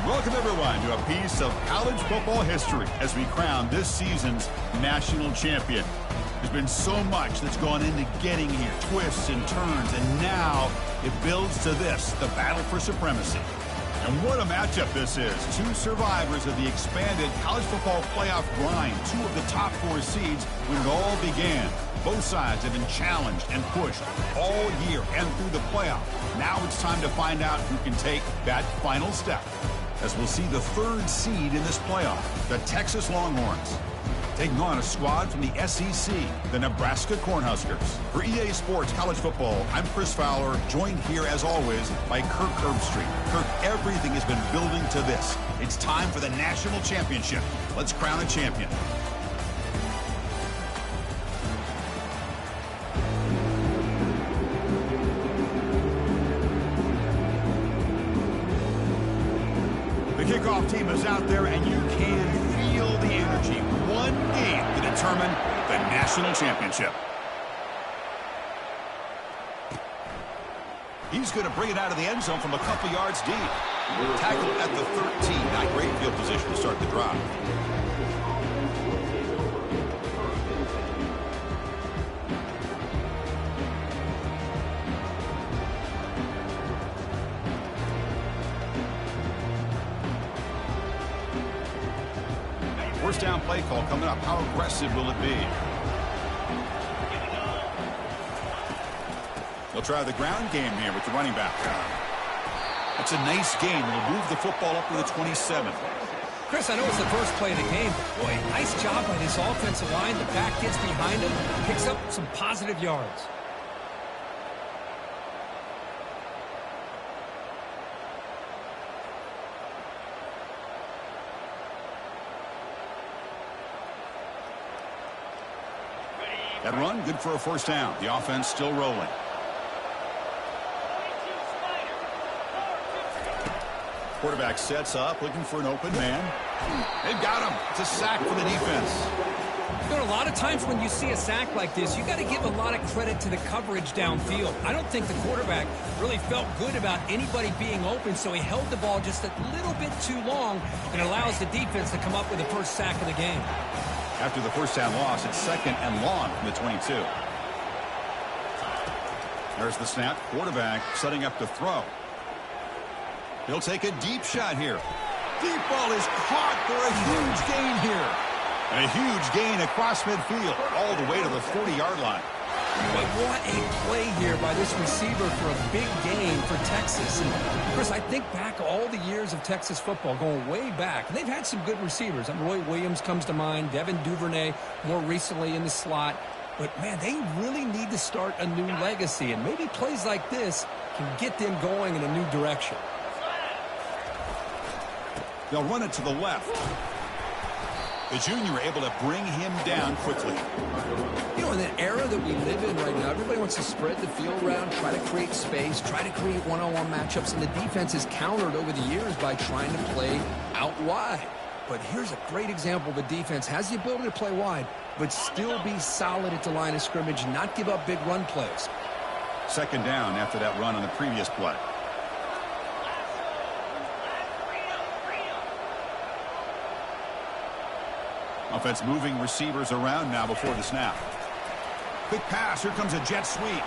Welcome, everyone, to a piece of college football history as we crown this season's national champion. There's been so much that's gone into getting here, twists and turns, and now it builds to this, the battle for supremacy. And what a matchup this is. Two survivors of the expanded college football playoff grind, two of the top 4 seeds when it all began. Both sides have been challenged and pushed all year and through the playoff. Now it's time to find out who can take that final step, as we'll see the 3rd seed in this playoff, the Texas Longhorns, taking on a squad from the SEC, the Nebraska Cornhuskers. For EA Sports College Football, I'm Chris Fowler, joined here as always by Kirk Herbstreit. Kirk, everything has been building to this. It's time for the national championship. Let's crown a champion. The kickoff team is out there, and you can feel the energy. One game to determine the national championship. He's going to bring it out of the end zone from a couple yards deep. Tackled at the 13. Not great field position to start the drive. First down play call coming up. How aggressive will it be? They'll try the ground game here with the running back. That's a nice gain. They'll move the football up to the 27. Chris, I know it's the first play of the game, but boy, nice job by this offensive line. The back gets behind him, picks up some positive yards. That run, good for a first down. The offense still rolling. Quarterback sets up, looking for an open man. They've got him. It's a sack for the defense. There are a lot of times when you see a sack like this, you got to give a lot of credit to the coverage downfield. I don't think the quarterback really felt good about anybody being open, so he held the ball just a little bit too long and allows the defense to come up with the first sack of the game. After the first down loss, it's 2nd and long from the 22. There's the snap. Quarterback setting up to throw. He'll take a deep shot here. Deep ball is caught for a huge gain here. And a huge gain across midfield, all the way to the 40-yard line. But what a play here by this receiver for a big gain for Texas. And Chris, I think back all the years of Texas football, going way back, and they've had some good receivers. Roy Williams comes to mind, Devin Duvernay more recently in the slot. But, man, they really need to start a new legacy, and maybe plays like this can get them going in a new direction. They'll run it to the left. The junior able to bring him down quickly. You know, in the era that we live in right now, everybody wants to spread the field around, try to create space, try to create one-on-one matchups, and the defense has countered over the years by trying to play out wide. But here's a great example. The defense has the ability to play wide, but still be solid at the line of scrimmage, not give up big run plays. 2nd down after that run on the previous play. Offense moving receivers around now before the snap. Quick pass. Here comes a jet sweep.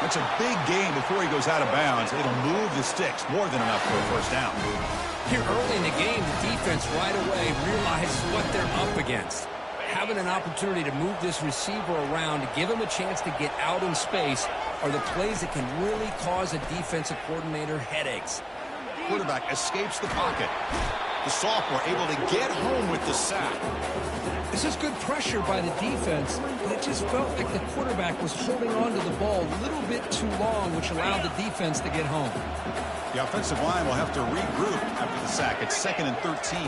That's a big gain before he goes out of bounds. It'll move the sticks. More than enough for a first down. Here early in the game, the defense right away realizes what they're up against. Having an opportunity to move this receiver around to give him a chance to get out in space are the plays that can really cause a defensive coordinator headaches. Quarterback escapes the pocket. The sophomore able to get home with the sack. This is good pressure by the defense, but it just felt like the quarterback was holding on to the ball a little bit too long, which allowed the defense to get home. The offensive line will have to regroup after the sack. It's 2nd and 13.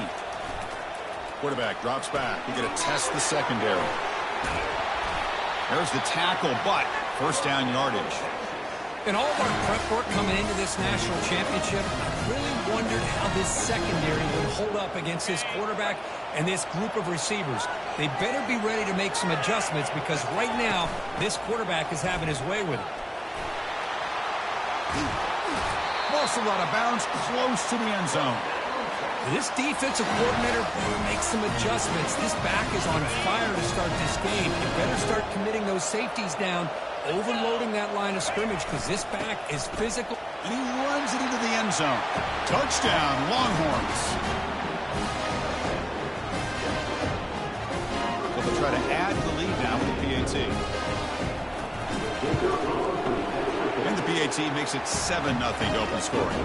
Quarterback drops back. You got to test the secondary. There's the tackle, but first down yardage. In all of our prep work coming into this national championship, I really wondered how this secondary would hold up against this quarterback and this group of receivers. They better be ready to make some adjustments because right now, this quarterback is having his way with it. Ball's out of bounds, close to the end zone. This defensive coordinator better make some adjustments. This back is on fire to start this game. You better start committing those safeties down, overloading that line of scrimmage, because this back is physical. And he runs it into the end zone. Touchdown, Longhorns. So they'll try to add the lead now with the PAT. And the PAT makes it 7-0 to open scoring.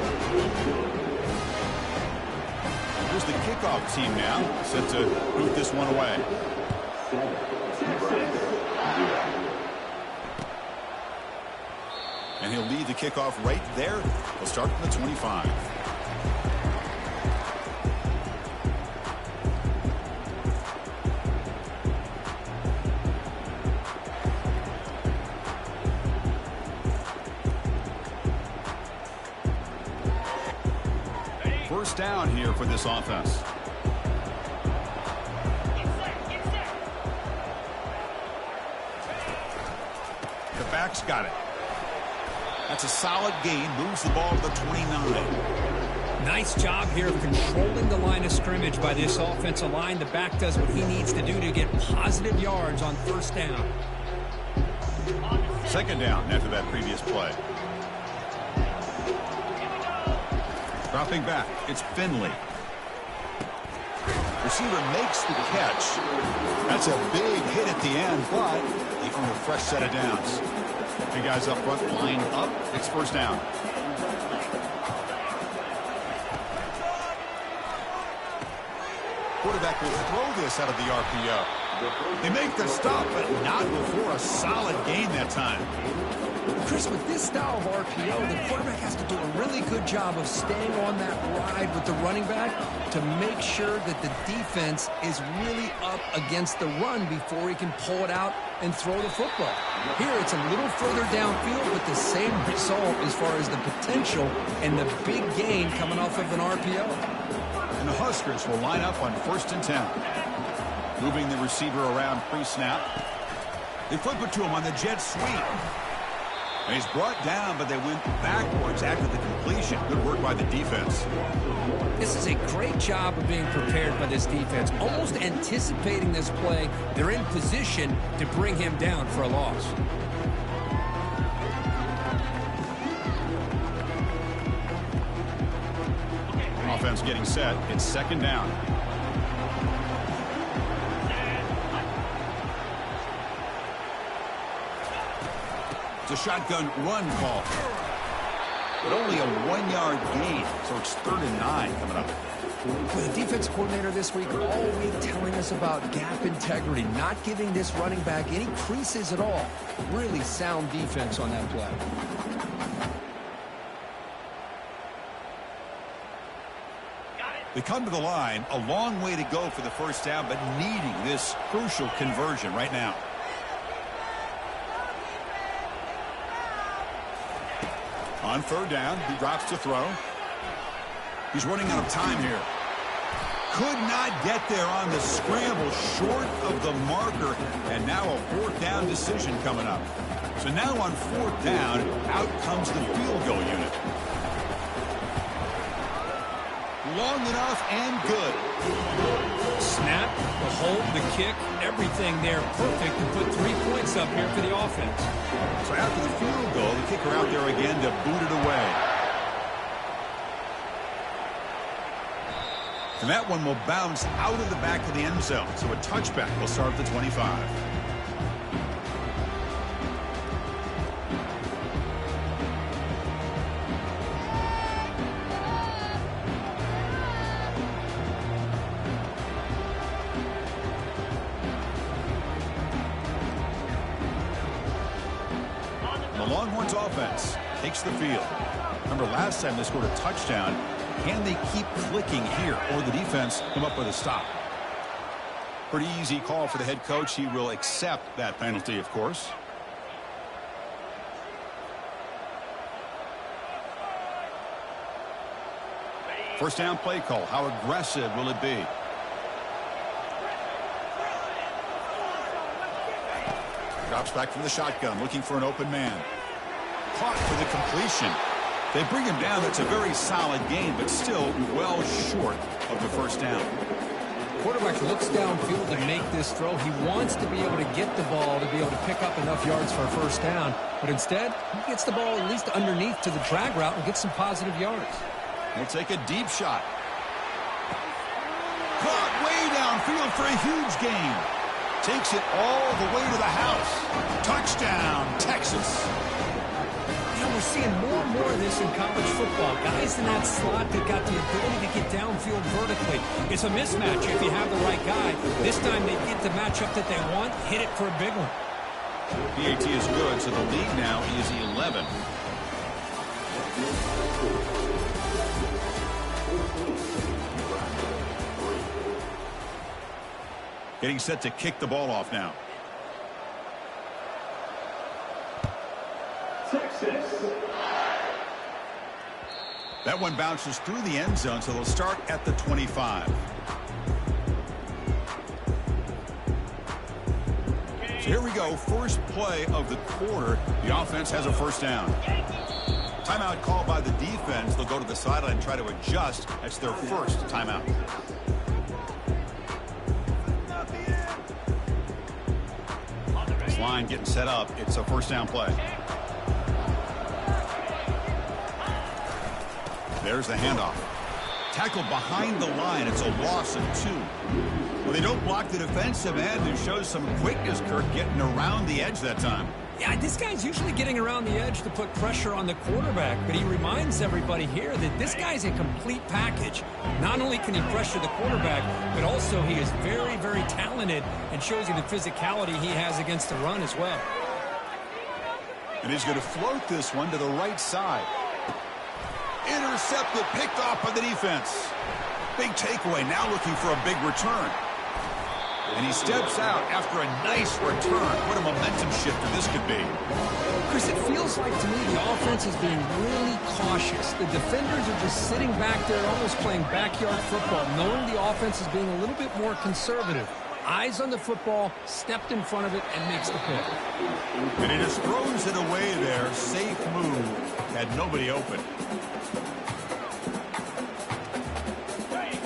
Here's the kickoff team now, set to boot this one away. And he'll lead the kickoff right there. We'll start from the 25. First down here for this offense. The back's got it. That's a solid gain. Moves the ball to the 29. Nice job here of controlling the line of scrimmage by this offensive line. The back does what he needs to do to get positive yards on first down. Second down after that previous play. Dropping back, it's Finley. Receiver makes the catch. That's a big hit at the end, but he earned a fresh set of downs. Two guys up front line up. It's first down. Quarterback will throw this out of the RPO. They make the stop, but not before a solid gain that time. Chris, with this style of RPO, the quarterback has to do a really good job of staying on that ride with the running back to make sure that the defense is really up against the run before he can pull it out and throw the football. Here, it's a little further downfield, but the same result as far as the potential and the big gain coming off of an RPO. And the Huskers will line up on 1st and 10. Moving the receiver around pre-snap. They flip it to him on the jet sweep. And he's brought down, but they went backwards after the completion. Good work by the defense. This is a great job of being prepared by this defense. Almost anticipating this play, they're in position to bring him down for a loss. Offense getting set. It's second down. It's a shotgun run call. But only a 1-yard gain, so it's 3rd and 9 coming up. With the defense coordinator this week, all week telling us about gap integrity, not giving this running back any creases at all. Really sound defense on that play. They come to the line, a long way to go for the first down, but needing this crucial conversion right now. On 3rd down, he drops to throw. He's running out of time here. Could not get there on the scramble, short of the marker, and now a 4th down decision coming up. So now on 4th down, out comes the field goal unit. Long enough and good. Snap, the hold, the kick, everything there perfect to put 3 points up here for the offense. So after the field goal, the kicker out there again to boot it away. And that one will bounce out of the back of the end zone. So a touchback will start at the 25. Longhorns offense takes the field. Remember last time they scored a touchdown. Can they keep clicking here, or the defense come up with a stop? Pretty easy call for the head coach. He will accept that penalty, of course. First down play call. How aggressive will it be? Drops back from the shotgun, looking for an open man. Caught for the completion. They bring him down. That's a very solid gain, but still well short of the first down. Quarterback looks downfield to make this throw. He wants to be able to get the ball to be able to pick up enough yards for a first down. But instead, he gets the ball at least underneath to the drag route and gets some positive yards. He'll take a deep shot. Caught way downfield for a huge gain. Takes it all the way to the house. Touchdown, Texas. You know, we're seeing more and more of this in college football. Guys in that slot that got the ability to get downfield vertically. It's a mismatch if you have the right guy. This time they get the matchup that they want, hit it for a big one. PAT is good, so the lead now is 11. Getting set to kick the ball off now. That one bounces through the end zone, so they'll start at the 25. So here we go, first play of the quarter. The offense has a first down. Timeout called by the defense. They'll go to the sideline and try to adjust. That's their first timeout. This line getting set up. It's a first down play. There's the handoff. Tackled behind the line. It's a loss of 2. Well, they don't block the defensive end, who shows some quickness, Kirk, getting around the edge that time. Yeah, this guy's usually getting around the edge to put pressure on the quarterback, but he reminds everybody here that this guy's a complete package. Not only can he pressure the quarterback, but also he is very, very talented and shows you the physicality he has against the run as well. And he's going to float this one to the right side. Intercepted, picked off by the defense. Big takeaway, now looking for a big return. And he steps out after a nice return. What a momentum shifter this could be. Chris, it feels like to me the offense is being really cautious. The defenders are just sitting back there almost playing backyard football, knowing the offense is being a little bit more conservative. Eyes on the football, stepped in front of it, and makes the pick. And he just throws it away there. Safe move. Had nobody open.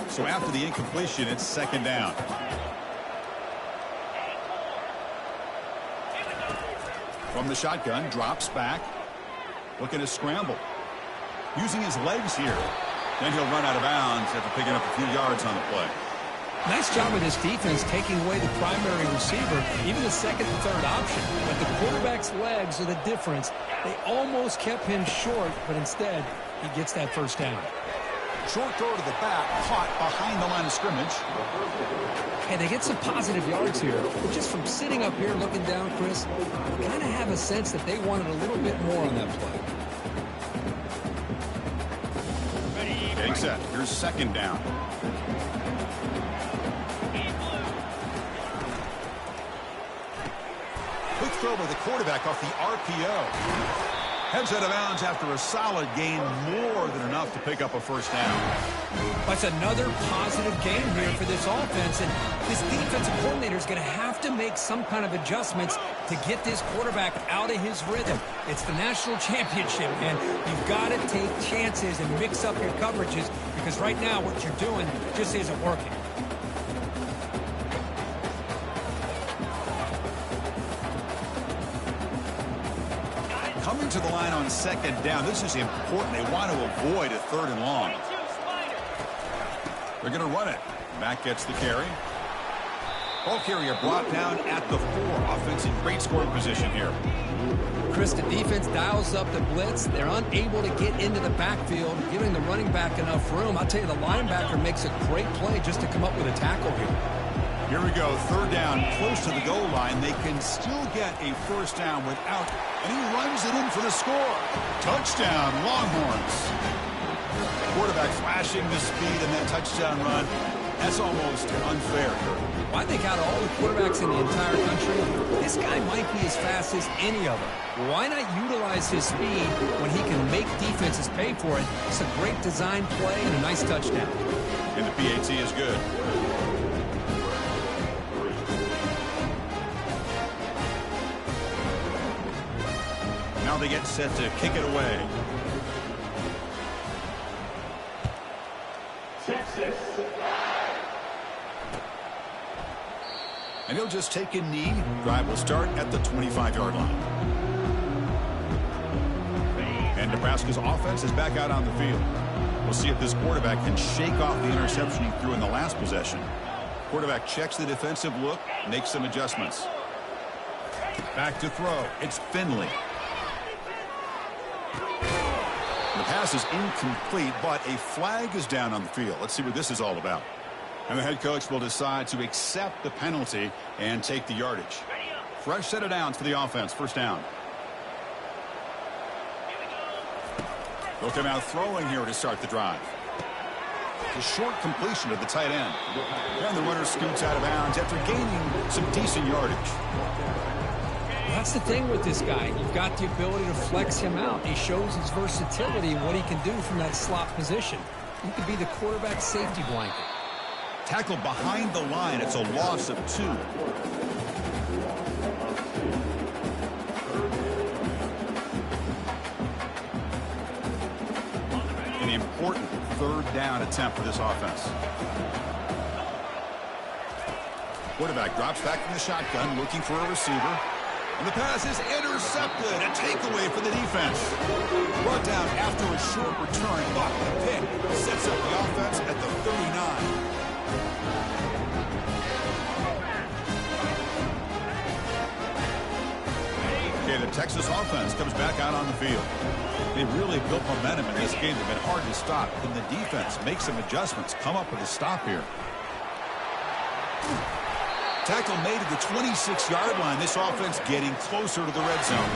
So after the incompletion, it's second down. From the shotgun, drops back. Looking to scramble. Using his legs here. Then he'll run out of bounds after picking up a few yards on the play. Nice job with this defense taking away the primary receiver, even the second and third option. But the quarterback's legs are the difference. They almost kept him short, but instead, he gets that first down. Short throw to the back, caught behind the line of scrimmage. Hey, they get some positive yards here. But just from sitting up here looking down, Chris, you kind of have a sense that they wanted a little bit more on that play. Getting set. Here's second down. Quick throw by the quarterback off the RPO. Heads out of bounds after a solid gain, more than enough to pick up a first down. That's another positive game here for this offense, and this defensive coordinator is going to have to make some kind of adjustments to get this quarterback out of his rhythm. It's the national championship, and you've got to take chances and mix up your coverages, because right now what you're doing just isn't working. Coming to the line on second down. This is important. They want to avoid a third and long. They're going to run it. Back gets the carry. Ball carrier brought down at the 4. Offense in great scoring position here. Chris, the defense dials up the blitz. They're unable to get into the backfield, giving the running back enough room. I'll tell you, the linebacker makes a great play just to come up with a tackle here. Here we go, third down, close to the goal line. They can still get a first down without, and he runs it in for the score. Touchdown, Longhorns. Quarterback flashing the speed and that touchdown run. That's almost unfair. Well, I think out of all the quarterbacks in the entire country, this guy might be as fast as any of them. Why not utilize his speed when he can make defenses pay for it? It's a great design play and a nice touchdown. And the PAT is good. Now they get set to kick it away. he'll just take a knee. Drive will start at the 25-yard line. And Nebraska's offense is back out on the field. We'll see if this quarterback can shake off the interception he threw in the last possession. Quarterback checks the defensive look, makes some adjustments. Back to throw. It's Finley. The pass is incomplete, but a flag is down on the field. Let's see what this is all about. And the head coach will decide to accept the penalty and take the yardage. Fresh set of downs for the offense. First down. They'll come out throwing here to start the drive. A short completion to the tight end. And the runner scoots out of bounds after gaining some decent yardage. That's the thing with this guy. You've got the ability to flex him out. He shows his versatility and what he can do from that slot position. He could be the quarterback safety blanket. Tackle behind the line. It's a loss of 2. An important third down attempt for this offense. Quarterback drops back in the shotgun, looking for a receiver. And the pass is intercepted. A takeaway for the defense. Brought down after a short return, but the pick sets up the offense at the 39. Okay, the Texas offense comes back out on the field. They really built momentum in this game. They've been hard to stop. Then the defense makes some adjustments, come up with a stop here. Tackle made at the 26-yard line. This offense getting closer to the red zone.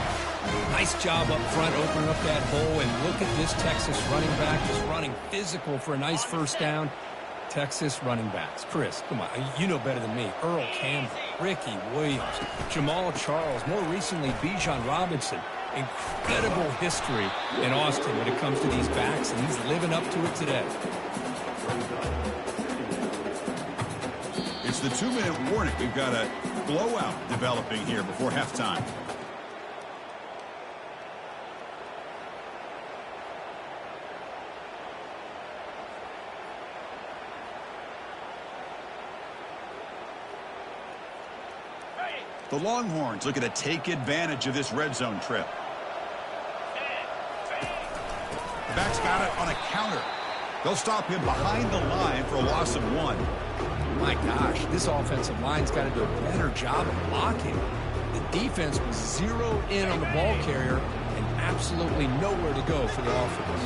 Nice job up front, opening up that hole. And look at this Texas running back just running physical for a nice first down. Texas running backs. Chris, come on. You know better than me. Earl Campbell, Ricky Williams, Jamal Charles, more recently Bijan Robinson. Incredible history in Austin when it comes to these backs, and he's living up to it today. It's the 2-minute warning. We've got a blowout developing here before halftime. The Longhorns looking to take advantage of this red zone trip. The back's got it on a counter. They'll stop him behind the line for a loss of 1. My gosh, this offensive line's got to do a better job of blocking. The defense was zeroed in on the ball carrier and absolutely nowhere to go for the offense.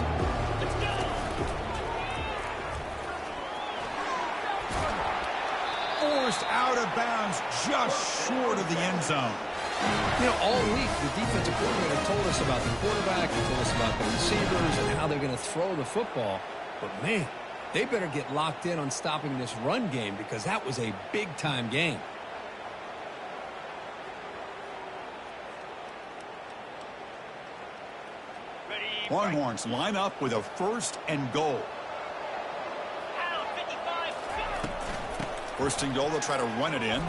Forced out of bounds just short of the end zone. You know, all week the defensive coordinator told us about the quarterback, he told us about the receivers and how they're going to throw the football. But man, they better get locked in on stopping this run game because that was a big-time game. Longhorns line up with a 1st and goal. 1st and goal, they'll try to run it in.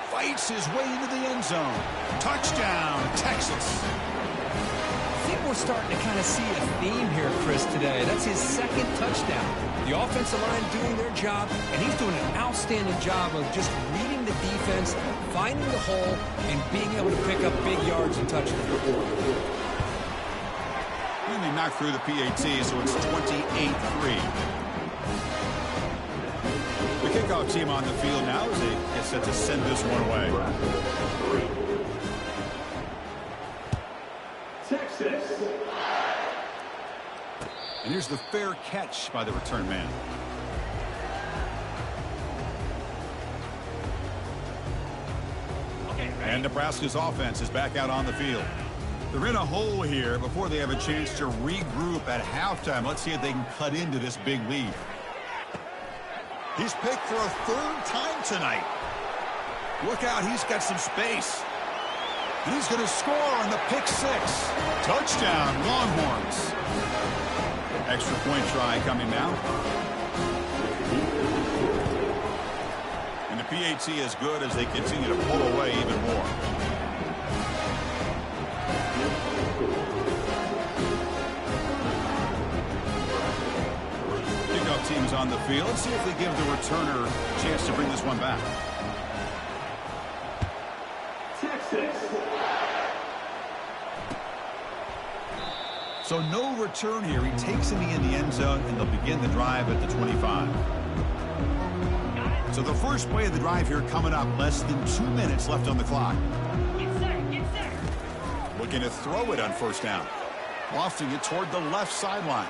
Fights his way into the end zone. Touchdown, Texas. I think we're starting to kind of see a theme here, Chris, today. That's his 2nd touchdown. The offensive line doing their job, and he's doing an outstanding job of just reading the defense, finding the hole, and being able to pick up big yards and touchdowns. And they knocked through the PAT, so it's 28-3. The kickoff team on the field now as they get set to send this one away. Texas. And here's the fair catch by the return man. And Nebraska's offense is back out on the field. They're in a hole here before they have a chance to regroup at halftime. Let's see if they can cut into this big lead. He's picked for a 3rd time tonight. Look out, he's got some space. And he's going to score on the pick 6. Touchdown, Longhorns. Extra point try coming now. And the PAT is good as they continue to pull away even more. Teams on the field. Let's see if they give the returner a chance to bring this one back. So no return here. He takes him in the end zone, and they'll begin the drive at the 25. So the first play of the drive here coming up. Less than 2 minutes left on the clock. Looking to throw it on first down. Lofting it toward the left sideline.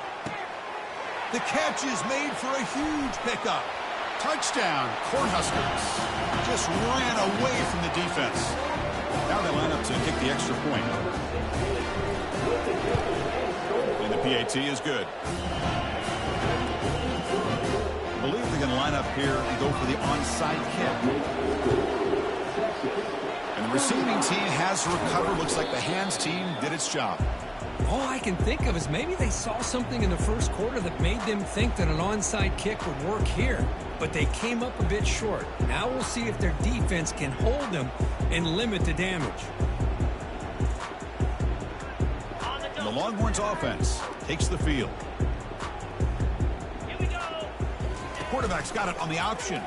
The catch is made for a huge pickup. Touchdown, Cornhuskers. Just ran away from the defense. Now they line up to kick the extra point. And the PAT is good. I believe they're going to line up here and go for the onside kick. And the receiving team has recovered. Looks like the hands team did its job. All I can think of is maybe they saw something in the first quarter that made them think that an onside kick would work here. But they came up a bit short. Now we'll see if their defense can hold them and limit the damage. The Longhorns offense takes the field. Here we go. The quarterback's got it on the option.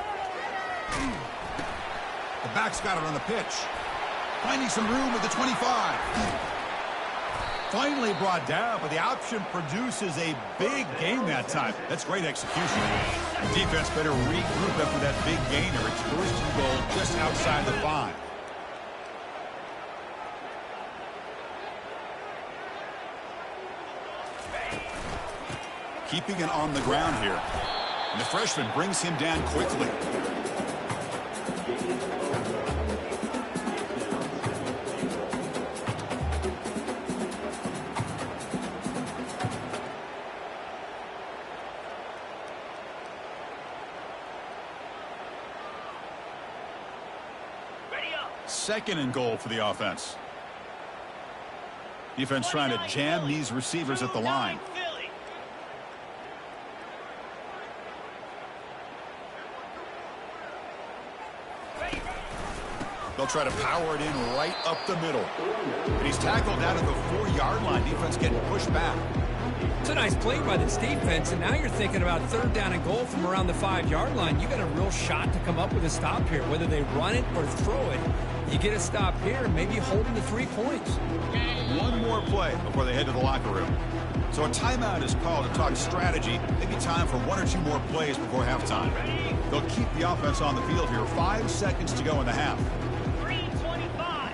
The back's got it on the pitch. Finding some room at the 25. Finally brought down, but the option produces a big gain that time. That's great execution. The defense better regroup after that big gainer. It's first and goal just outside the 5. Keeping it on the ground here. And the freshman brings him down quickly. Second and goal for the offense. Defense trying to jam these receivers at the line. Ready. They'll try to power it in right up the middle. And he's tackled down at the 4-yard line. Defense getting pushed back. It's a nice play by this defense, and now you're thinking about third down and goal from around the 5-yard line. You got a real shot to come up with a stop here. Whether they run it or throw it, you get a stop here and maybe hold them to 3 points. One more play before they head to the locker room. So a timeout is called to talk strategy. Maybe time for 1 or 2 more plays before halftime. They'll keep the offense on the field here. 5 seconds to go in the half. 3:25.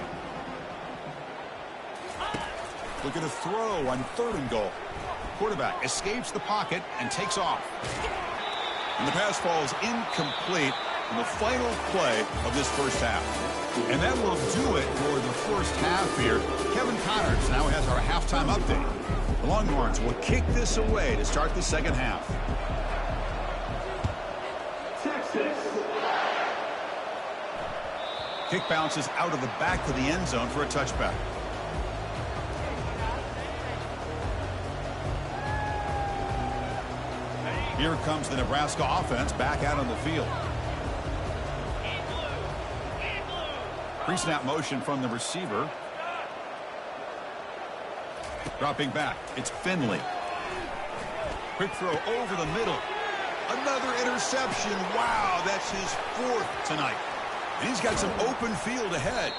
Looking to throw on third and goal. Quarterback escapes the pocket and takes off. And the pass falls incomplete in the final play of this first half. And that will do it for the first half here. Kevin Connors now has our halftime update. The Longhorns will kick this away to start the second half. Texas. Kick bounces out of the back of the end zone for a touchback. Here comes the Nebraska offense back out on the field. Pre-snap motion from the receiver. Dropping back, it's Finley. Quick throw over the middle. Another interception. Wow, that's his 4th tonight. And he's got some open field ahead.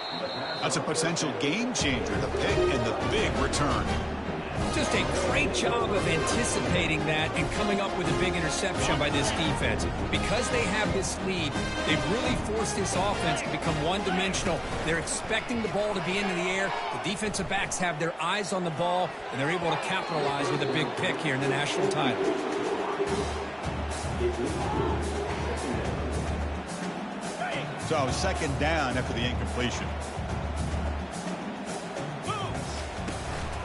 That's a potential game changer, the pick and the big return. Just a great job of anticipating that and coming up with a big interception by this defense. Because they have this lead, they've really forced this offense to become one-dimensional. They're expecting the ball to be into the air. The defensive backs have their eyes on the ball, and they're able to capitalize with a big pick here in the national title. So second down after the incompletion.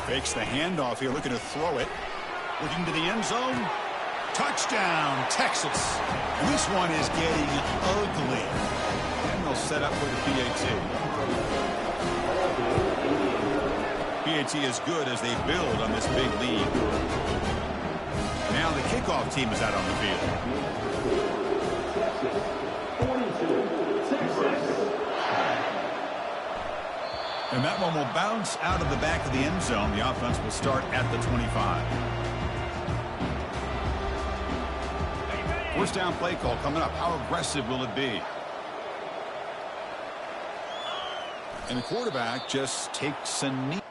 Fakes the handoff here, looking to throw it. Looking to the end zone. Touchdown, Texas. And this one is getting ugly. And they'll set up for the PAT. PAT is good as they build on this big lead. Now the kickoff team is out on the field. And that one will bounce out of the back of the end zone. The offense will start at the 25. First down play call coming up. How aggressive will it be? And the quarterback just takes a knee.